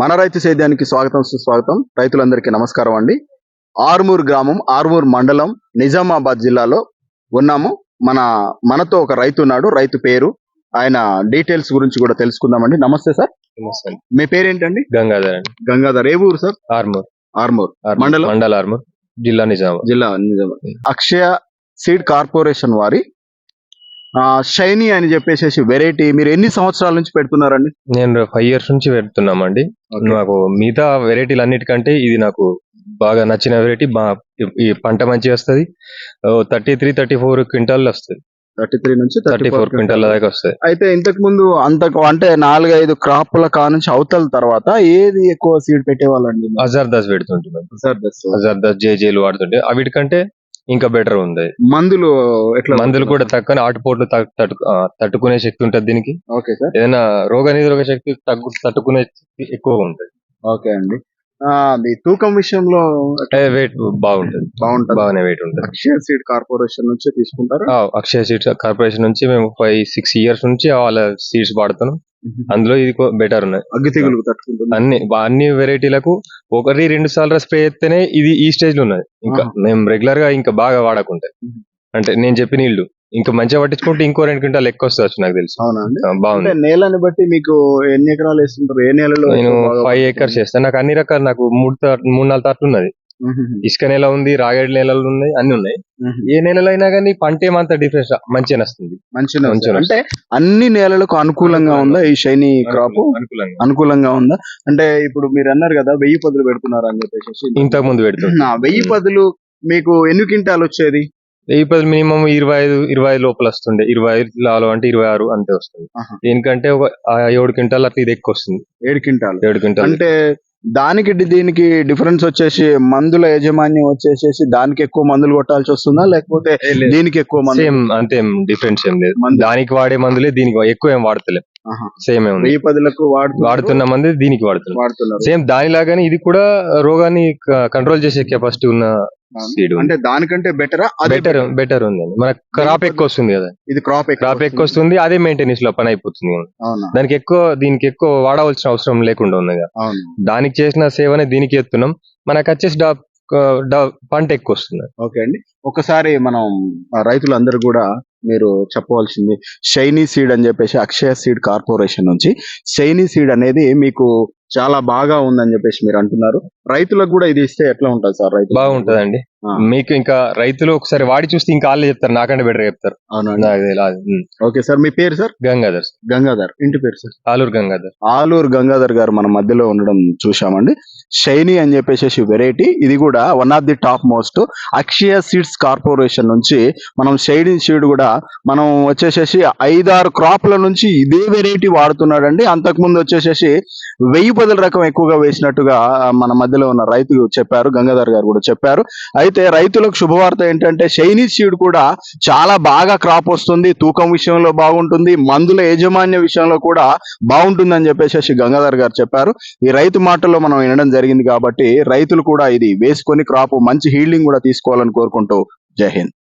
మన రైతు సేద్యానికి స్వాగతం సుస్వాగతం. రైతులందరికీ నమస్కారం అండి. ఆర్మూర్ గ్రామం, ఆర్మూర్ మండలం, నిజామాబాద్ జిల్లాలో ఉన్నాము. మనతో ఒక రైతు ఉన్నాడు. రైతు పేరు, ఆయన డీటెయిల్స్ గురించి కూడా తెలుసుకుందామండి. నమస్తే సార్. నమస్తే. మీ పేరేంటండి? గంగాధర్ అండి. గంగాధర్. ఏ ఊరు సార్? ఆర్మూర్. ఆర్మూర్ మండల్ ఆర్మూర్, జిల్లా నిజామాబాద్. అక్షయ సీడ్ కార్పొరేషన్ వారి షైనీ అని చెప్పేసి వెరైటీ మీరు ఎన్ని సంవత్సరాల నుంచి పెడుతున్నారండి? నేను 5 years నుంచి పెడుతున్నామండి. నాకు మిగతా వెరైటీలు అన్నిటికంటే ఇది నాకు బాగా నచ్చిన వెరైటీ. ఈ పంట మంచిగా వస్తుంది. 33-34 క్వింటాల్ వస్తుంది. 33 నుంచి 34 క్వింటాల్ దాకా వస్తాయి. అయితే ఇంతకు ముందు అంటే 4-5 క్రాప్ల కానుంచి అవతల తర్వాత ఏది ఎక్కువ సీడ్ పెట్టేవాళ్ళండి? అజర్దాస్ పెడుతుంటున్నాం. అజర్దాస్ జేజేలు వాడుతుంటే వీటికంటే ఇంకా బెటర్ ఉంది. మందులు మందులు కూడా తక్కువ, ఆటుపోట్లు తట్టుకునే శక్తి ఉంటది దీనికి. Okay sir. ఏదైనా రోగ నిరోధక శక్తి తట్టుకునే శక్తి ఎక్కువగా ఉంటది. ఓకే అండి. తూకం విషయంలో వెయిట్ బాగుంటది. బాగానే వెయిట్ ఉంటుంది. అక్షయ సీడ్ కార్పొరేషన్ నుంచి తీసుకుంటారు? అక్షయ సీడ్స్ కార్పొరేషన్ నుంచి మేము 5-6 years నుంచి వాళ్ళ సీడ్స్ వాడుతున్నాం. అందులో ఇది బెటర్ ఉన్నాయి. అగ్గి తెగులు తట్టుకుంటుంది. అన్ని వెరైటీలకు 1-2 సార్లు స్ప్రే చేస్తేనే ఇది ఈ స్టేజ్ లో ఉన్నది. ఇంకా మేము రెగ్యులర్ గా ఇంకా బాగా వాడకుంటే, అంటే నేను చెప్పిన నీళ్లు ఇంకా మంచిగా పట్టించుకుంటే ఇంకో 2 క్వింటాల్ ఎక్కువ వస్తుంది నాకు తెలుసు. బాగుంది. నేలని బట్టి మీకు ఎన్ని ఎకరాలు వేస్తుంటారు? ఏ నేలలో? నేను 5 acres చేస్తాను. నాకు అన్ని రకాలు, నాకు 3-4 తట్లు ఉన్నది. ఇసుక నేల ఉంది, రాగడి నేలలు ఉన్నాయి, అన్ని ఉన్నాయి. ఏ నేలలో అయినా కానీ పంట ఏమంత డిఫరెన్స్ మంచిగా వస్తుంది. అంటే అన్ని నేలలకు అనుకూలంగా ఉందా ఈ షైనీ క్రాప్? అనుకూలంగా ఉందా? అంటే ఇప్పుడు మీరు అన్నారు కదా 1000 పదులు పెడుతున్నారు అని చెప్పేసి. ఇంతకు ముందు పెడుతున్నా. 1000 పదులు మీకు ఎన్ని క్వింటాలు వచ్చేది? 1000 పదులు మినిమం 25 లోపల వస్తుండే. 25 అంటే 26 అంతే వస్తుంది. దీనికంటే ఒక 7 క్వింటాల్ అట్లా ఇది ఎక్కువ వస్తుంది. 7 క్వింటాల్ అంటే దానికి దీనికి డిఫరెన్స్ వచ్చేసి మందుల యాజమాన్యం వచ్చేసి దానికి ఎక్కువ మందులు కొట్టాల్సి వస్తుందా, లేకపోతే దీనికి ఎక్కువ మందులు? సేమ్ అంతే, డిఫరెన్స్ ఏం లేదు. దానికి వాడే మందులే దీనికి ఎక్కువ ఏం వాడతలేం. సేమ్ ఏం 1000 పదులకు వాడుతున్న మంది దీనికి వాడుతున్నారు. సేమ్ దానిలాగానే ఇది కూడా రోగాన్ని కంట్రోల్ చేసే కెపాసిటీ ఉన్న సీడ్. అంటే దానికంటే బెటర్ ఉంది. మనకు క్రాప్ ఎక్కువ వస్తుంది కదా. ఇది క్రాప్ ఎక్కువ వస్తుంది. అదే మెయింటెనెన్స్ లో పని అయిపోతుంది. దీనికి ఎక్కువ వాడవలసిన అవసరం లేకుండా ఉంది కదా. దానికి చేసిన సేవనే దీనికి ఎత్తున్నాం. మనకు వచ్చేసి పంట ఎక్కువ వస్తుంది. ఓకే అండి. ఒకసారి మనం రైతులందరూ కూడా మీరు చెప్పవలసింది, షైనీ సీడ్ అని చెప్పేసి అక్షయ సీడ్ కార్పొరేషన్ నుంచి షైనీ సీడ్ అనేది మీకు చాలా బాగా ఉందని చెప్పేసి మీరు అంటున్నారు. రైతులకు కూడా ఇది ఇస్తే ఎట్లా ఉంటుంది సార్? రైతు బాగుంటదండి. మీకు ఇంకా రైతులు ఒకసారి వాడి చూస్తే ఇంకా వాళ్ళే చెప్తారు, నాకంటే బెటర్ చెప్తారు. Okay sir. మీ పేరు సార్? గంగాధర్. గంగాధర్. ఇంటి పేరు సార్? ఆలూరు గంగాధర్ గారు మన మధ్యలో ఉండడం చూసామండి. షైనీ అని చెప్పేసి వెరైటీ, ఇది కూడా one of the top most. Akshaya seeds corporation నుంచి మనం షైనీ సీడ్ కూడా మనం వచ్చేసేసి 5-6 క్రాప్ల నుంచి ఇదే వెరైటీ వాడుతున్నాడండి. అంతకుముందు వచ్చేసేసి 1000 పదుల రకం ఎక్కువగా వేసినట్టుగా మన మధ్యలో ఉన్న రైతు చెప్పారు, గంగాధర్ గారు కూడా చెప్పారు. అయితే రైతులకు శుభవార్త ఏంటంటే షైనీ సీడ్ కూడా చాలా బాగా క్రాప్ వస్తుంది, తూకం విషయంలో బాగుంటుంది, మందుల యాజమాన్య విషయంలో కూడా బాగుంటుందని చెప్పేసి గంగాధర్ గారు చెప్పారు. ఈ రైతు మాటల్లో మనం వినడం జరిగింది కాబట్టి రైతులు కూడా ఇది వేసుకొని క్రాప్ మంచి హీల్డింగ్ కూడా తీసుకోవాలని కోరుకుంటూ జై హింద్.